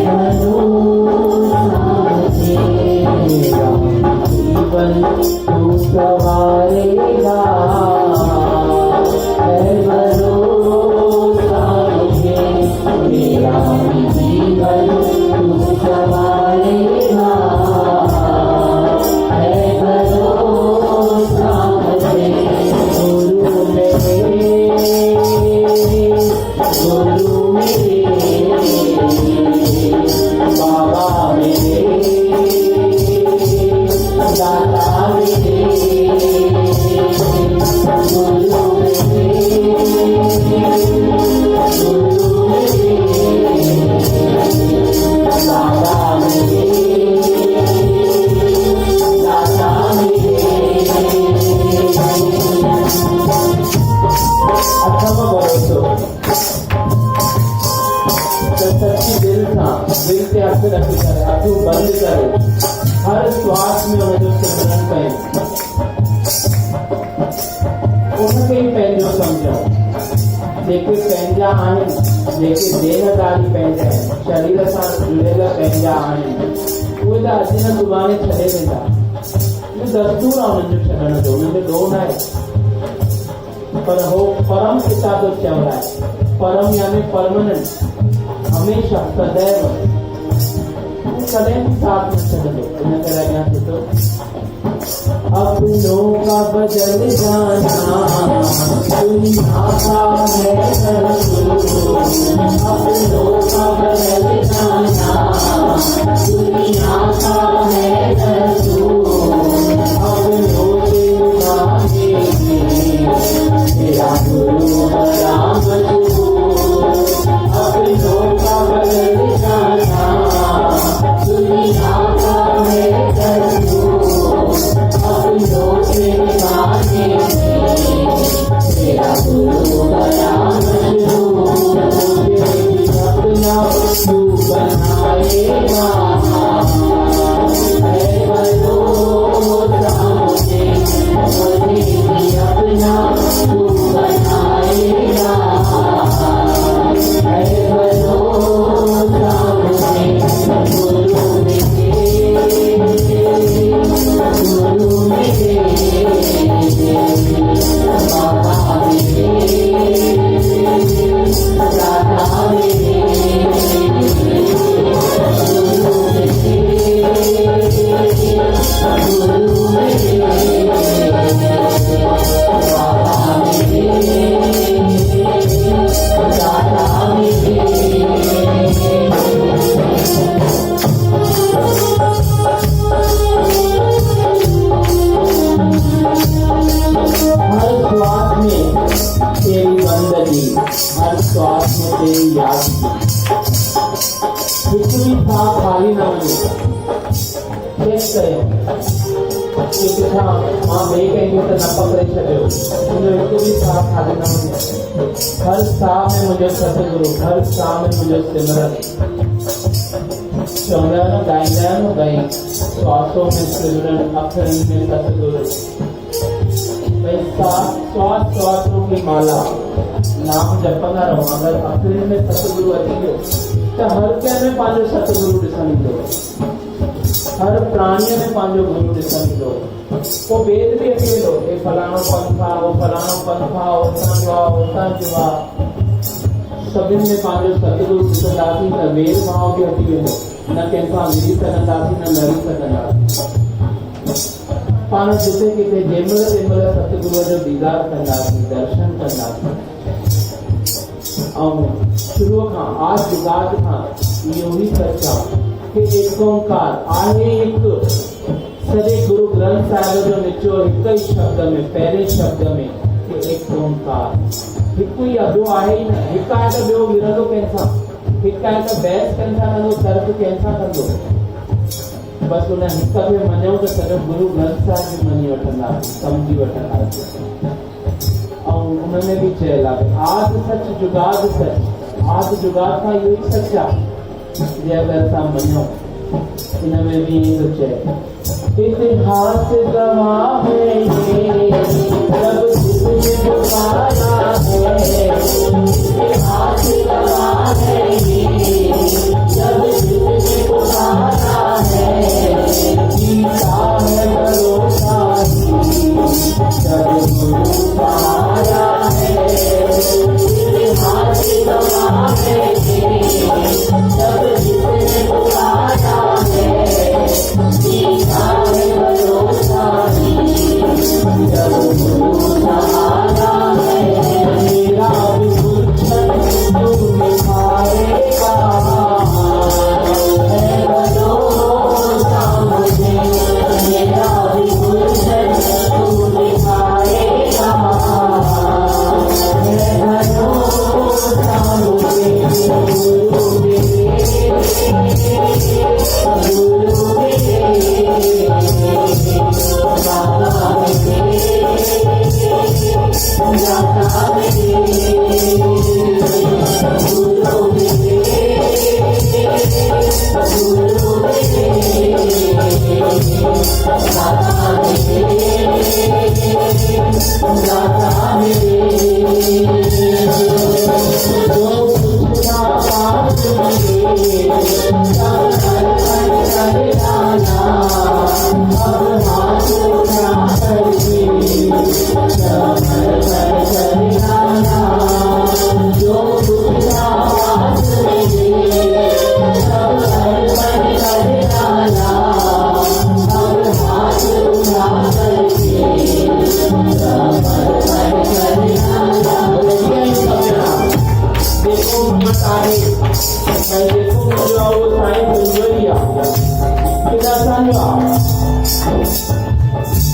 भरोसा मुझे, मेरा जीवन तू सवारेगा, है भरोसा मुझे, मेरा जीवन तू सवारेगा, है भरोसा मुझे। गुरु मेरे बाबा मेरे, दादा मेरे, गुरु मेरे, दादा मेरे, दादा मेरे। अथम भरोसो सच्ची दिल से हथ रखी करे, अखियूं बंद करे, हर श्वास में उनजो सिमरन कयूं, उनखे ई पंहिंजो सम्झूं। जेके पंहिंजा आहिनि, जेके देहदारी पंहिंजा आहिनि, शरीर सां जुड़ियल पंहिंजा आहिनि, उहे त अॼु न सुभाणे छॾे वेंदा। इहो दस्तूर आहे उन्हनि जो छॾण जो, उन्हनि जो ॾोह न आहे। पर हो परम पिता जो चवण आहे, परम यानी परमानेंट, हमेशा सदैव, कॾहिं बि साथ न छॾंदो। इन करे अॻियां थींदो, अपनों का बदल जाना दुनिया का है दस्तूर, अपनों का बदल जाना दुनिया का है दस्तूर, अपनों से मांगे मेरा गुरु बड़ा मजबूर, अपनों का बदल जाना दुनिया का है दस्तूर, अपनों से मांगे मेरा गुरु बड़ा मजबूर, अपना तू बनाएगा, है भरोसा मुझे, अपना तू बनाएगा, है भरोसा मुझे। गुरु मेरे, गुरु मेरे, बाबा मेरे, दादा मेरे, गुरु मेरे, गुरु मेरे, बाबा मेरे, दादा मेरे। हर श्वास में तेरी बंदगी, हर श्वास में तेरी याद, कुछ भी था खाली न वञे। चेक कयो कि किथां मां ॿिए कंहिंखे त न पकिड़े छॾियो, मुंहिंजो हिकु बि साह खाली न वञे। हर साह में मुंहिंजो सतगुरु, हर साह में मुंहिंजो सिमरन। चवंदा आहिनि, ॻाईंदा आहिनि भई श्वासों में सिमरन, अखरनि में सतगुरु। भई श्वास श्वासों की माला, नाम जपंदा रहो। अगरि अखरनि में सतगुरु अची वियो त हर कंहिं में पंहिंजो सतगुरु ॾिसण ईंदो, हर प्राणीअ में पंहिंजो गुरु ॾिसण ईंदो। पोइ वेद बि अची वेंदो, हे फलाणो पंथ आहे, उहो फलाणो पंथ आहे, हुतां जो आहे, हुतां जो आहे। सभिनि में पंहिंजो सतगुरु ॾिसंदासीं त वेद भाव बि हटी वेंदो, न कंहिंसां विड़ी सघंदासीं, न लड़ी सघंदासीं। पाण जिते किथे जंहिंमहिल सतगुरुअ जो दीदार कंदासीं, दर्शन कंदासीं। ऐं शुरूअ खां आज जुगाद खां इहो ई सच आहे कि एक ओंकार आहे हिकु। सॼे गुरु ग्रंथ साहिब जो निचोड़ हिकु ई शब्द में, पहिरें शब्द में कि एक ओंकार। हिकु ई अधो आहे ई न। हिकु आहे त ॿियो विरंदो कंहिंसां, हिकु आहे त बहस कंहिंसां कंदो, तर्क कंहिंसां कंदो। बस उन हिक खे मञूं त सॼो गुरु ग्रंथ साहिब खे मञी वठंदासीं, सम्झी वठंदासीं। ऐं उनमें बि चयल आहे आद सच जुगाद सच, आद जुगाद खां इहो ई सच आहे जे अगरि असां मञूं। इन में बि ईअं थो चए इतिहास गवाह है जब जिसने पुकारा है, इतिहास गवाह है जब जिसने पुकारा है, जीता है भरोसा जब गुरु सहारा है, इतिहास गवाह है जब जिसने पुकारा है, जीता है भरोसा जब गुरु सहारा है, मेरा भी गुरछन तू निभाएगा है भरोसा मुझे, मेरा भी गुरछन तू निभाएगा है भरोसा मुझे, गुरु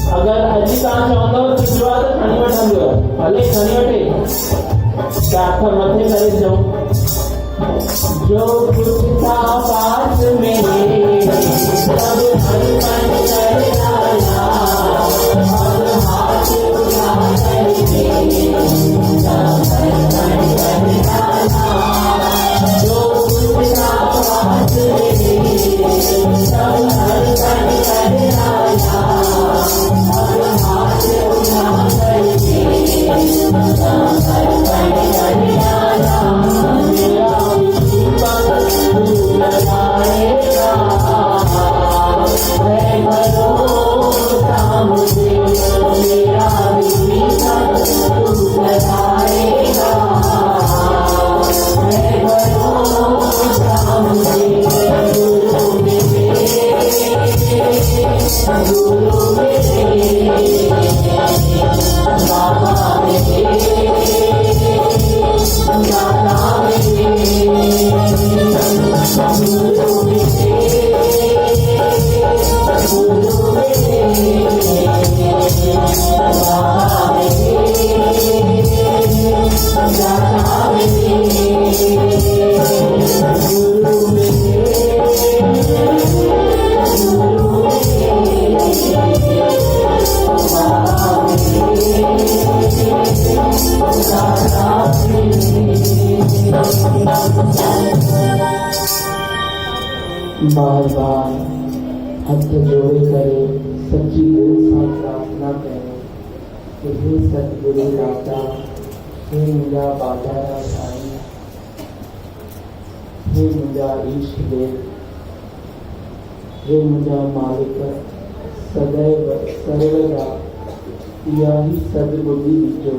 अगर अॼु तव्हां चवंदव तुंहिंजो आहे त खणी वठंदव, भले खणी वठे, हथ मथे करे चऊं जो कुछ था पास में सब अर्पण कर डाला, अब हाथ उठा करके सब अर्पण कर डाला, जो कुछ था पास में सब अर्पण कर डाला, अब हाथ उठा करके सब अर्पण कर डाला, मेरा दीपक तू लगाएगा है भरोसा मुझे, मेरा दीपक तू लगाएगा है भरोसा मुझे, गुरु मेरे बाबा मेरे दादा मेरे, गुरु मेरे बाबा मेरे दादा मेरे, गुरु बार बार हाथ जोड़े करे सच्ची दिल से प्रार्थना करें कि हे सतगुरु दाता, हे मुझा बाजारा साईं, हे मुझा ईष्ट देव, हे मुझा मालिक, सदैव सर्वदा इहा ही सदबुद्धि ॾिजो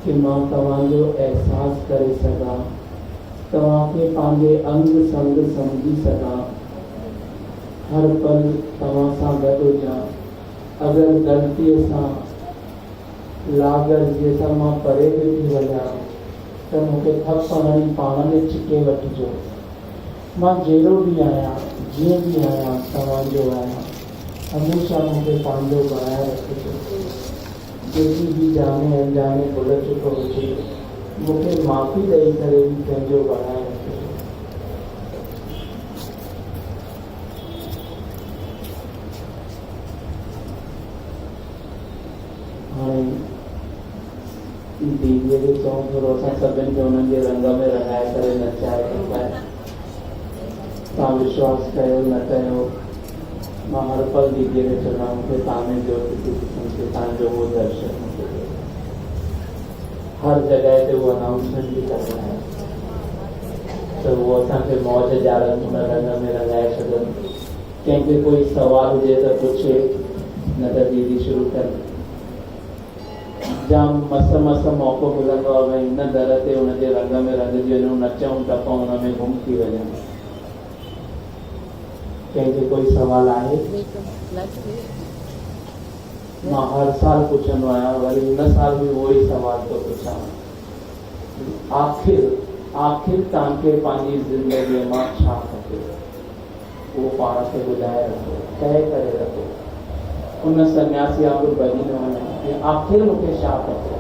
कि मां तव्हांजो एहसास करे सघां, तव्हांखे पंहिंजे अंग संग समझी सघां, हर पल तव्हां सां गॾु हुजां। अगरि ग़लतीअ सां लागर जंहिंसां मां परे बि थी वञा त मूंखे थप हणी पाण में छिके वठिजो। मां जहिड़ो बि आहियां, जीअं बि आहियां, तव्हांजो आहियां, हमेशह मूंखे पंहिंजो बणाए रखिजो। जेकी बि जाने अनजाने भुल चुक हुजे मूंखे माफ़ी ॾेई करे बि पंहिंजो बणाए रखिजो। दीदी भी चऊं थोरो असां सभिनि खे उन्हनि जे रंग में रंगाए करे नचाए टपाए। तव्हां विश्वास कयो न कयो, मां हर पल दीदीअ खे चवंदा मूंखे तव्हां में जो मूंखे तव्हांजो उहो दर्शन मूंखे ॾियो। हर जॻह ते उहो अनाउंसमेंट बि कंदा आहिनि त उहो असांखे मौज ॼाणनि हुन रंग में रंगाए छॾनि। कंहिंखे कोई सवाल हुजे त पुछे, न त दीदी शुरू कनि। जाम मस्त मौक़ो मिलंदो आहे भई हिन दर ते हुनजे रंग में रंगजी वञूं, नचूं टपूं, हुन में गुम थी वञूं। कंहिंखे कोई सवाल आहे? मां हर साल पुछंदो आहियां, वरी हिन साल बि उहो ई सवाल थो पुछां। आख़िर तव्हांखे पंहिंजी ज़िंदगीअ मां छा खपे, उहो पाण खे ॿुधाए रखो, तय करे रखो। उन सन्यासी वांगुरु भॼी न वञो कि आख़िर मूंखे छा खपे।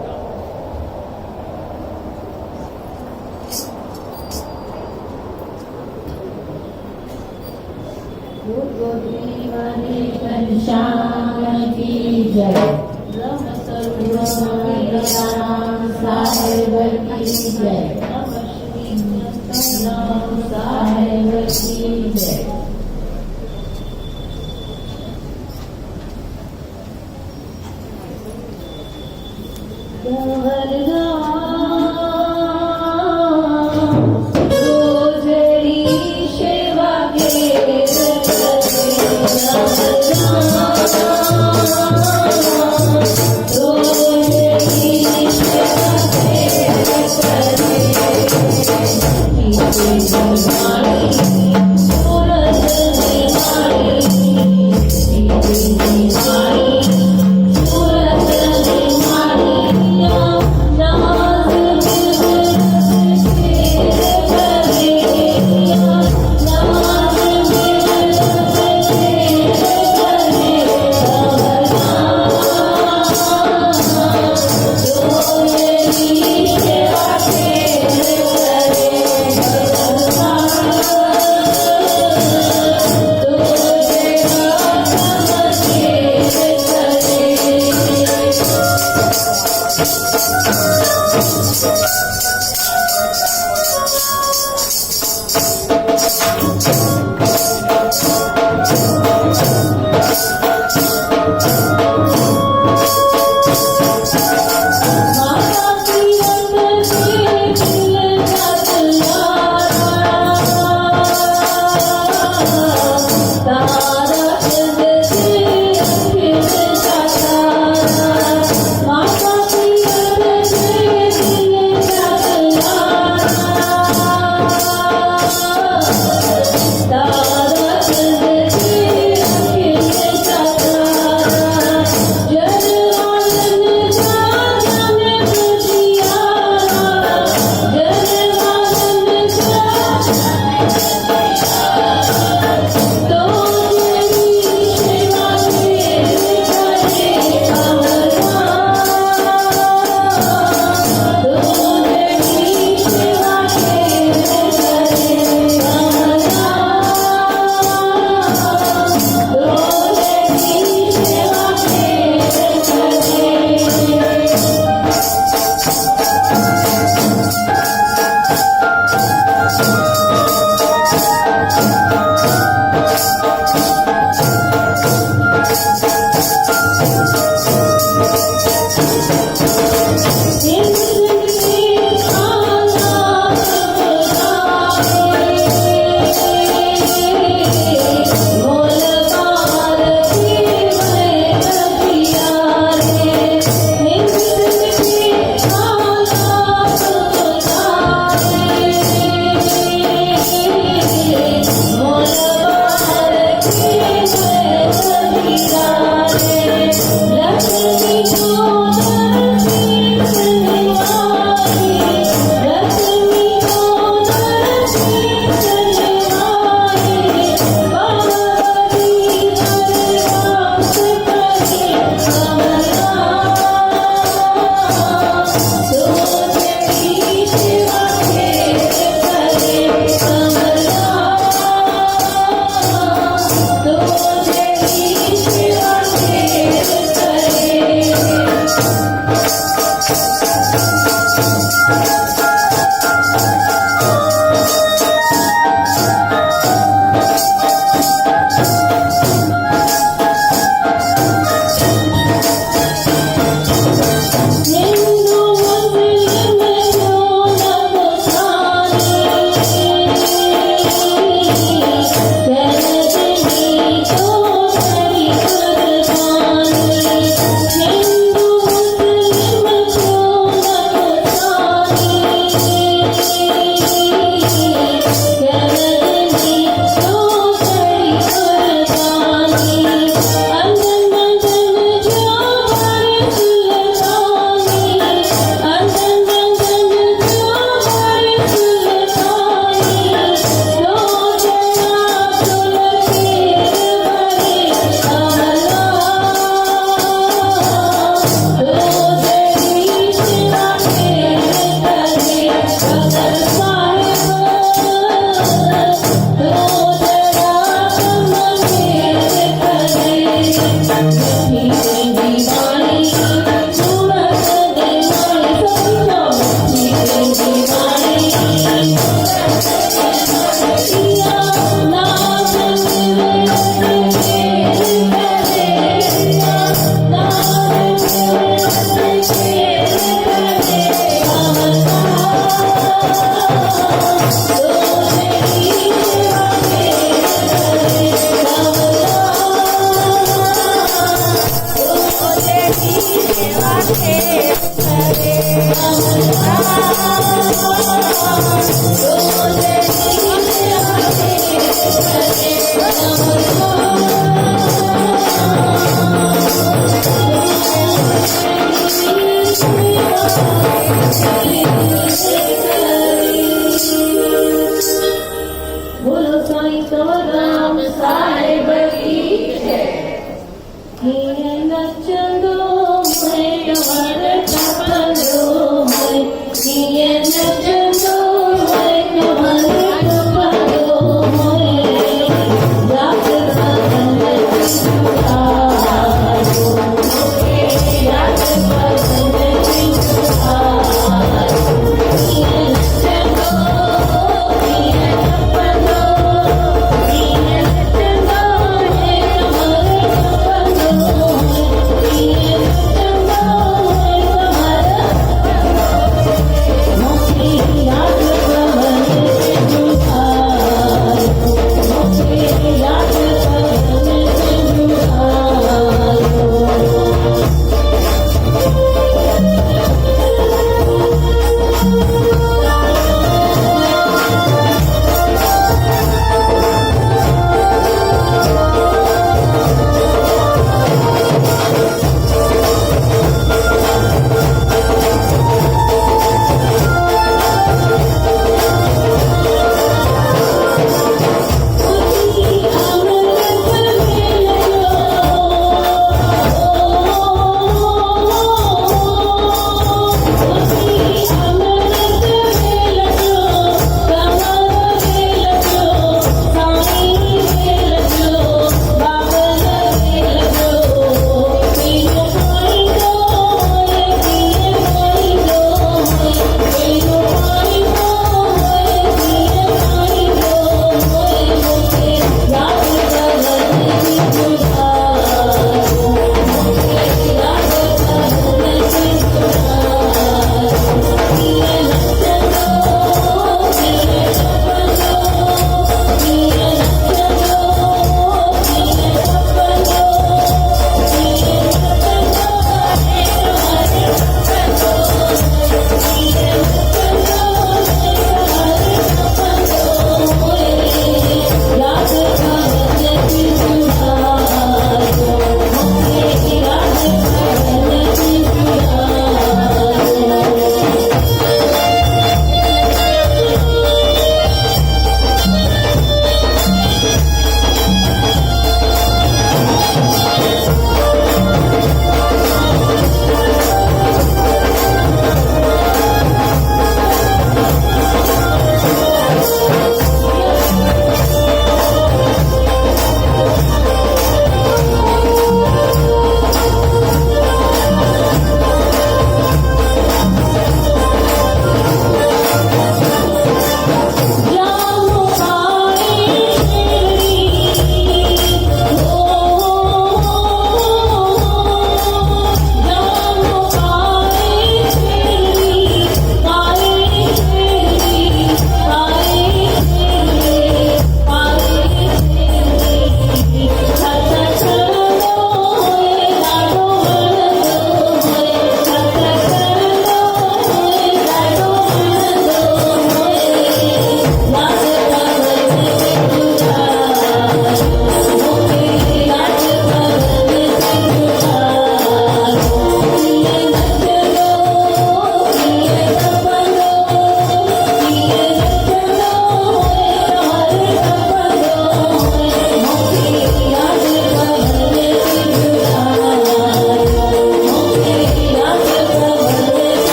Thank you.